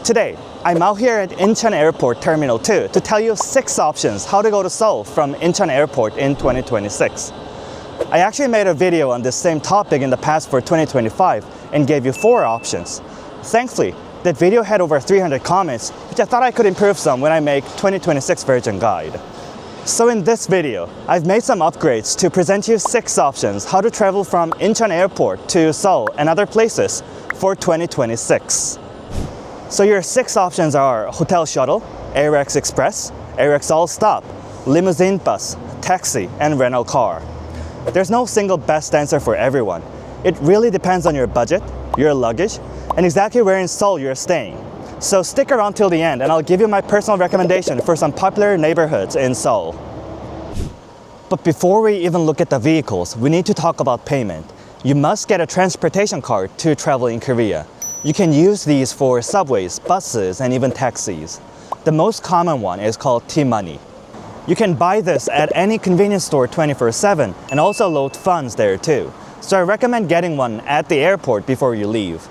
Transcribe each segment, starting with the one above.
Today, I'm out here at Incheon Airport Terminal 2 to tell you 6 options how to go to Seoul from Incheon Airport in 2026. I actually made a video on this same topic in the past for 2025 and gave you 4 options. Thankfully, that video had over 300 comments, which I thought I could improve some when I make 2026 version guide. So in this video, I've made some upgrades to present you 6 options how to travel from Incheon Airport to Seoul and other places for 2026. So your 6 options are Hotel Shuttle, AREX Express, AREX All Stop, Limousine bus, taxi, and rental car. There's no single best answer for everyone. It really depends on your budget, your luggage, and exactly where in Seoul you're staying. So stick around till the end and I'll give you my personal recommendation for some popular neighborhoods in Seoul. But before we even look at the vehicles, we need to talk about payment. You must get a transportation card to travel in Korea. You can use these for subways, buses, and even taxis. The most common one is called T-Money. You can buy this at any convenience store 24/7 and also load funds there too. So I recommend getting one at the airport before you leave.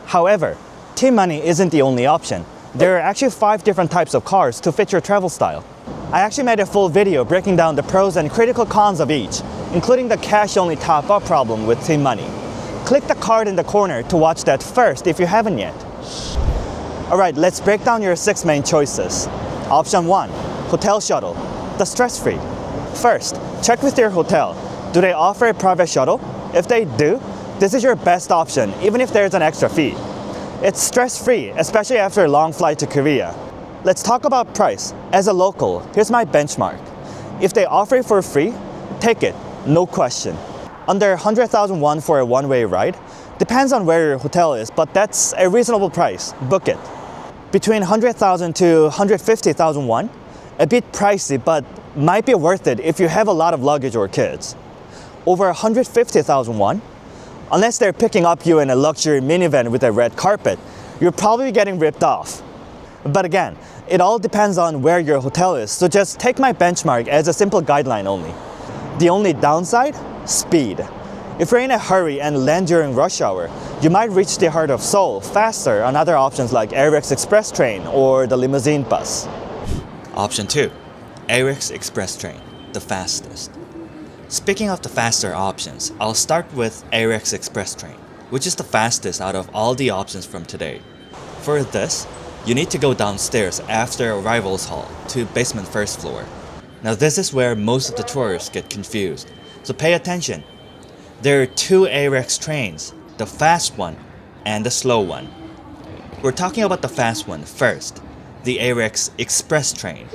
However, T-Money isn't the only option. There are actually 5 different types of cards to fit your travel style. I actually made a full video breaking down the pros and critical cons of each, including the cash-only top-up problem with T-Money. Click the card in the corner to watch that first if you haven't yet. Alright, let's break down your 6 main choices. Option 1, Hotel Shuttle, the stress-free. First, check with your hotel. Do they offer a private shuttle? If they do, this is your best option, even if there's an extra fee. It's stress-free, especially after a long flight to Korea. Let's talk about price. As a local, here's my benchmark. If they offer it for free, take it, no question. Under 100,000 won for a one-way ride. Depends on where your hotel is, but that's a reasonable price. Book it. Between 100,000 to 150,000 won, a bit pricey, but might be worth it if you have a lot of luggage or kids. Over 150,000 won, unless they're picking up you in a luxury minivan with a red carpet, you're probably getting ripped off. But again, it all depends on where your hotel is, so just take my benchmark as a simple guideline only. The only downside? Speed. If you're in a hurry and land during rush hour, you might reach the heart of Seoul faster on other options like AREX Express train or the Limousine bus. Option 2, AREX Express train, the fastest. Speaking of the faster options, I'll start with AREX Express train, which is the fastest out of all the options from today. For this, you need to go downstairs after arrivals hall to basement first floor. Now this is where most of the tourists get confused, so pay attention. There are 2 AREX trains, the fast one and the slow one. We're talking about the fast one first, the AREX Express train.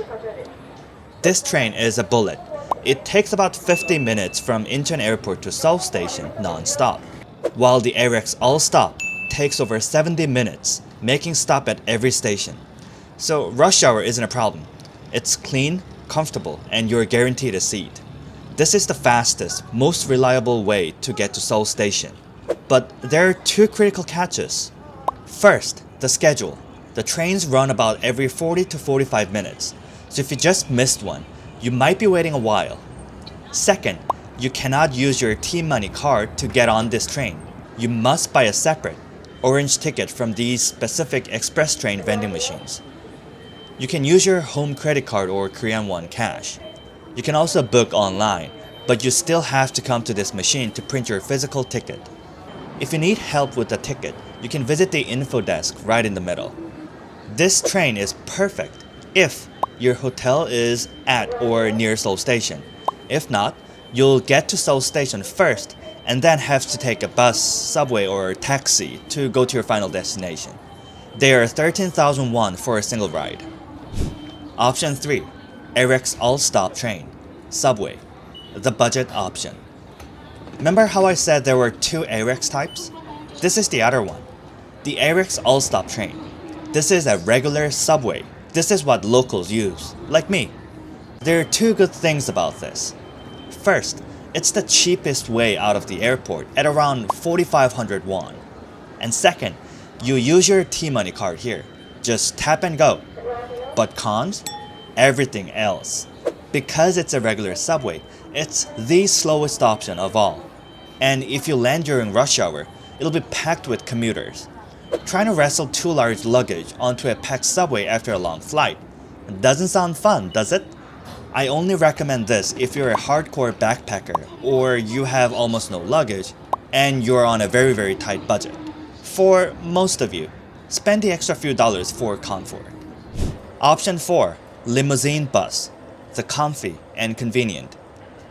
This train is a bullet. It takes about 50 minutes from Incheon Airport to Seoul Station non-stop, while the AREX All Stop takes over 70 minutes, making stop at every station. So rush hour isn't a problem. It's clean, comfortable, and you're guaranteed a seat. This is the fastest, most reliable way to get to Seoul Station. But there are 2 critical catches. First, the schedule. The trains run about every 40 to 45 minutes, so if you just missed one, you might be waiting a while. Second, you cannot use your T-Money card to get on this train. You must buy a separate, orange ticket from these specific express train vending machines. You can use your home credit card or Korean won cash. You can also book online, but you still have to come to this machine to print your physical ticket. If you need help with the ticket, you can visit the info desk right in the middle. This train is perfect if your hotel is at or near Seoul Station. If not, you'll get to Seoul Station first and then have to take a bus, subway, or taxi to go to your final destination. They are 13,000 won for a single ride. Option 3, AREX All Stop train, subway, the budget option. Remember how I said there were 2 AREX types? This is the other one, the AREX All Stop train. This is a regular subway. This is what locals use, like me. There are 2 good things about this. First, it's the cheapest way out of the airport at around 4,500 won. And second, you use your T-Money card here. Just tap and go. But cons? Everything else. Because it's a regular subway, it's the slowest option of all. And if you land during rush hour, it'll be packed with commuters. Trying to wrestle two large luggage onto a packed subway after a long flight. Doesn't sound fun, does it? I only recommend this if you're a hardcore backpacker or you have almost no luggage and you're on a very tight budget. For most of you, spend the extra few dollars for comfort. Option 4. Limousine bus. The comfy and convenient.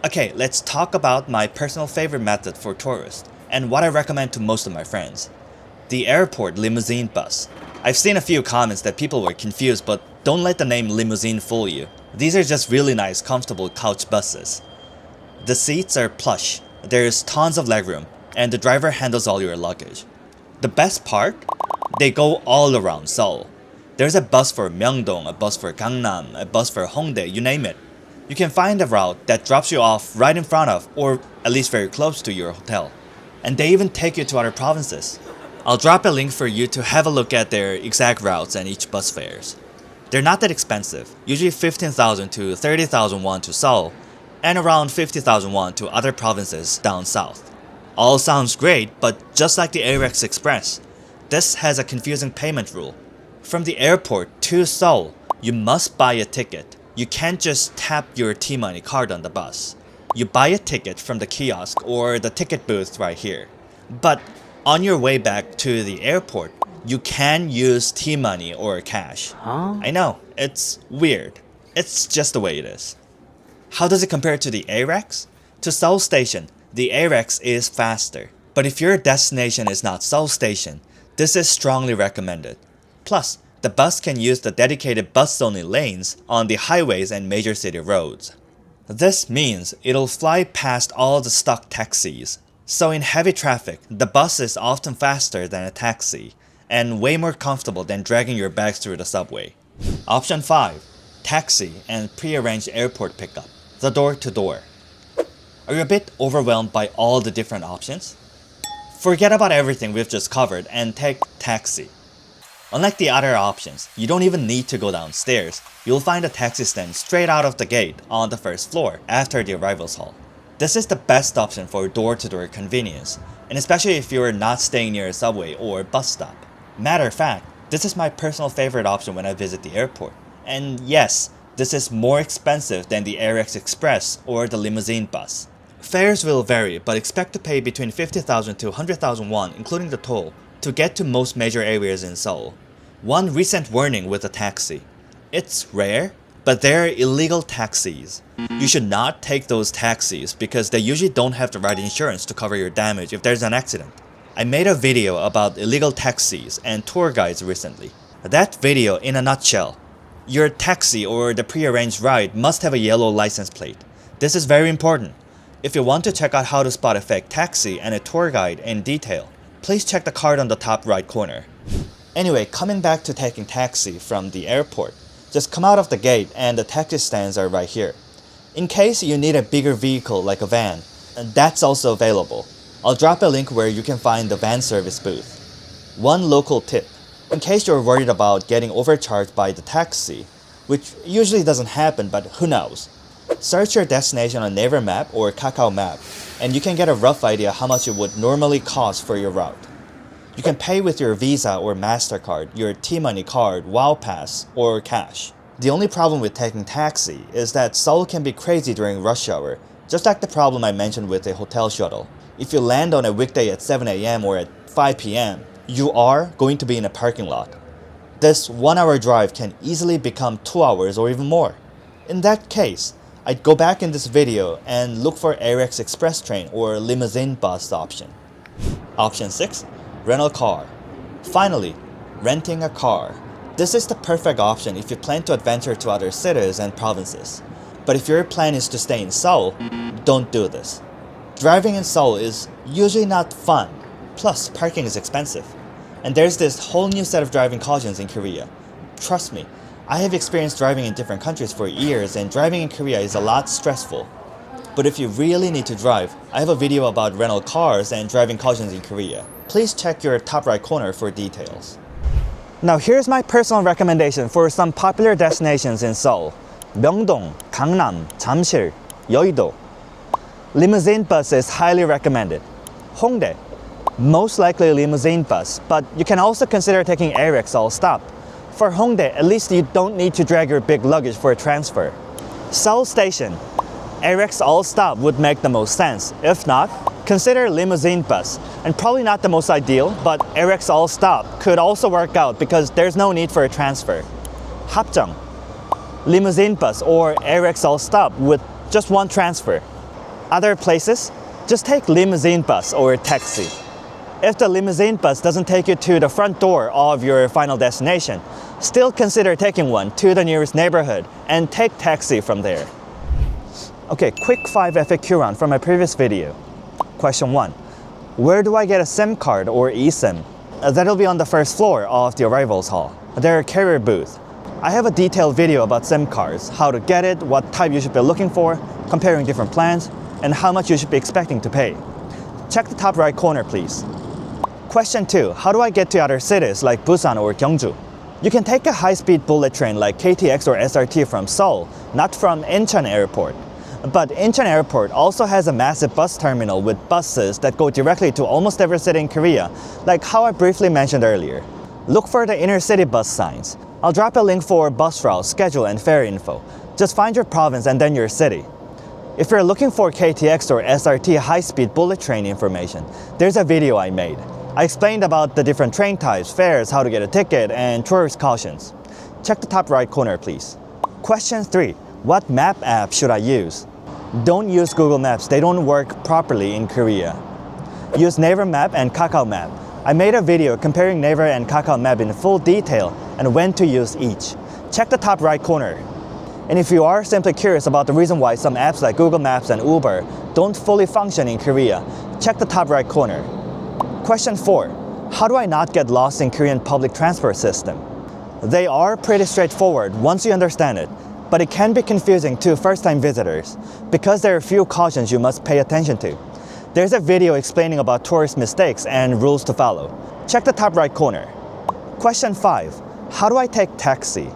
Okay, let's talk about my personal favorite method for tourists and what I recommend to most of my friends. The airport limousine bus. I've seen a few comments that people were confused, but don't let the name limousine fool you. These are just really nice, comfortable couch buses. The seats are plush, there's tons of legroom, and the driver handles all your luggage. The best part? They go all around Seoul. There's a bus for Myeongdong, a bus for Gangnam, a bus for Hongdae, you name it. You can find a route that drops you off right in front of, or at least very close to your hotel. And they even take you to other provinces. I'll drop a link for you to have a look at their exact routes and each bus fares. They're not that expensive, usually 15,000 to 30,000 won to Seoul, and around 50,000 won to other provinces down south. All sounds great, but just like the AREX Express, this has a confusing payment rule. From the airport to Seoul, you must buy a ticket. You can't just tap your T-Money card on the bus. You buy a ticket from the kiosk or the ticket booth right here. But on your way back to the airport, you can use T-Money or cash. I know, it's weird. It's just the way it is. How does it compare to the AREX? To Seoul Station, the AREX is faster. But if your destination is not Seoul Station, this is strongly recommended. Plus, the bus can use the dedicated bus-only lanes on the highways and major city roads. This means it'll fly past all the stock taxis. So in heavy traffic, the bus is often faster than a taxi, and way more comfortable than dragging your bags through the subway. Option 5. Taxi and pre-arranged airport pickup. The door-to-door. Are you a bit overwhelmed by all the different options? Forget about everything we've just covered and take taxi. Unlike the other options, you don't even need to go downstairs. You'll find a taxi stand straight out of the gate on the first floor after the arrivals hall. This is the best option for door-to-door convenience, and especially if you're not staying near a subway or bus stop. Matter of fact, this is my personal favorite option when I visit the airport. And yes, this is more expensive than the AREX Express or the limousine bus. Fares will vary, but expect to pay between 50,000 to 100,000 won, including the toll, to get to most major areas in Seoul. One recent warning with a taxi. It's rare, but they're illegal taxis. You should not take those taxis because they usually don't have the right insurance to cover your damage if there's an accident. I made a video about illegal taxis and tour guides recently. That video in a nutshell. Your taxi or the pre-arranged ride must have a yellow license plate. This is very important. If you want to check out how to spot a fake taxi and a tour guide in detail, please check the card on the top right corner. Anyway, coming back to taking taxi from the airport, just come out of the gate and the taxi stands are right here. In case you need a bigger vehicle like a van, that's also available. I'll drop a link where you can find the van service booth. One local tip, in case you're worried about getting overcharged by the taxi, which usually doesn't happen, but who knows. Search your destination on Naver Map or Kakao Map, and you can get a rough idea how much it would normally cost for your route. You can pay with your Visa or MasterCard, your T-Money card, Wow Pass, or cash. The only problem with taking taxi is that Seoul can be crazy during rush hour, just like the problem I mentioned with a hotel shuttle. If you land on a weekday at 7 a.m. or at 5 p.m., you are going to be in a parking lot. This 1-hour drive can easily become 2 hours or even more. In that case, I'd go back in this video and look for AREX Express train or limousine bus option. Option 6. Rental car. Finally, renting a car. This is the perfect option if you plan to adventure to other cities and provinces. But if your plan is to stay in Seoul, don't do this. Driving in Seoul is usually not fun. Plus, parking is expensive. And there's this whole new set of driving cautions in Korea. Trust me, I have experienced driving in different countries for years, and driving in Korea is a lot stressful. But if you really need to drive, I have a video about rental cars and driving cautions in Korea. Please check your top right corner for details. Now here's my personal recommendation for some popular destinations in Seoul. Myeongdong, Gangnam, Jamsil, Yeouido. Limousine bus is highly recommended. Hongdae. Most likely limousine bus, but you can also consider taking AREX all stop. For Hongdae, at least you don't need to drag your big luggage for a transfer. Seoul Station. AREX all stop would make the most sense. If not, consider limousine bus. And probably not the most ideal, but AREX all stop could also work out because there's no need for a transfer. Hapjeong. Limousine bus or AREX all stop with just one transfer. Other places, just take limousine bus or taxi. If the limousine bus doesn't take you to the front door of your final destination, still consider taking one to the nearest neighborhood and take taxi from there. Okay, quick 5 FAQ round from my previous video. Question 1. Where do I get a SIM card or eSIM? That'll be on the first floor of the arrivals hall. Their carrier booth. I have a detailed video about SIM cards, how to get it, what type you should be looking for, comparing different plans, and how much you should be expecting to pay. Check the top right corner, please. Question 2. How do I get to other cities like Busan or Gyeongju? You can take a high-speed bullet train like KTX or SRT from Seoul, not from Incheon Airport. But Incheon Airport also has a massive bus terminal with buses that go directly to almost every city in Korea, like how I briefly mentioned earlier. Look for the inner city bus signs. I'll drop a link for bus route, schedule, and fare info. Just find your province and then your city. If you're looking for KTX or SRT high-speed bullet train information, there's a video I made. I explained about the different train types, fares, how to get a ticket, and tourist cautions. Check the top right corner, please. Question 3. What map app should I use? Don't use Google Maps, they don't work properly in Korea. Use Naver Map and Kakao Map. I made a video comparing Naver and Kakao Map in full detail and when to use each. Check the top right corner. And if you are simply curious about the reason why some apps like Google Maps and Uber don't fully function in Korea, check the top right corner. Question 4. How do I not get lost in Korean public transport system? They are pretty straightforward once you understand it, but it can be confusing to first-time visitors because there are a few cautions you must pay attention to. There's a video explaining about tourist mistakes and rules to follow. Check the top right corner. Question 5. How do I take taxi?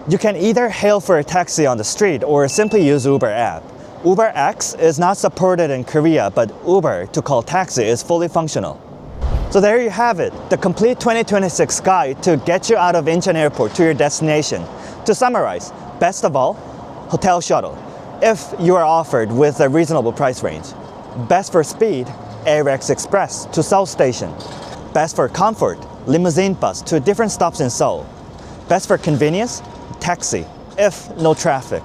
You can either hail for a taxi on the street or simply use Uber app. Uber X is not supported in Korea, but Uber to call taxi is fully functional. So there you have it, the complete 2026 guide to get you out of Incheon Airport to your destination. To summarize, best of all, hotel shuttle, if you are offered with a reasonable price range. Best for speed, AREX Express to Seoul Station. Best for comfort, limousine bus to different stops in Seoul. Best for convenience, taxi, if no traffic.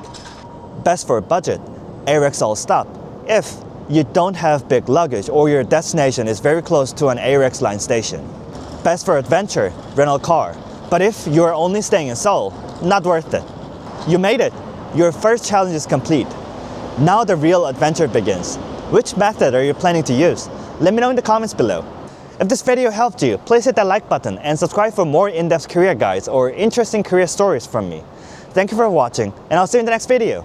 Best for budget, AREX all stop, if you don't have big luggage or your destination is very close to an AREX line station. Best for adventure, rental car, but if you're only staying in Seoul, not worth it. You made it! Your first challenge is complete. Now the real adventure begins. Which method are you planning to use? Let me know in the comments below. If this video helped you, please hit that like button and subscribe for more in-depth career guides or interesting career stories from me. Thank you for watching, and I'll see you in the next video.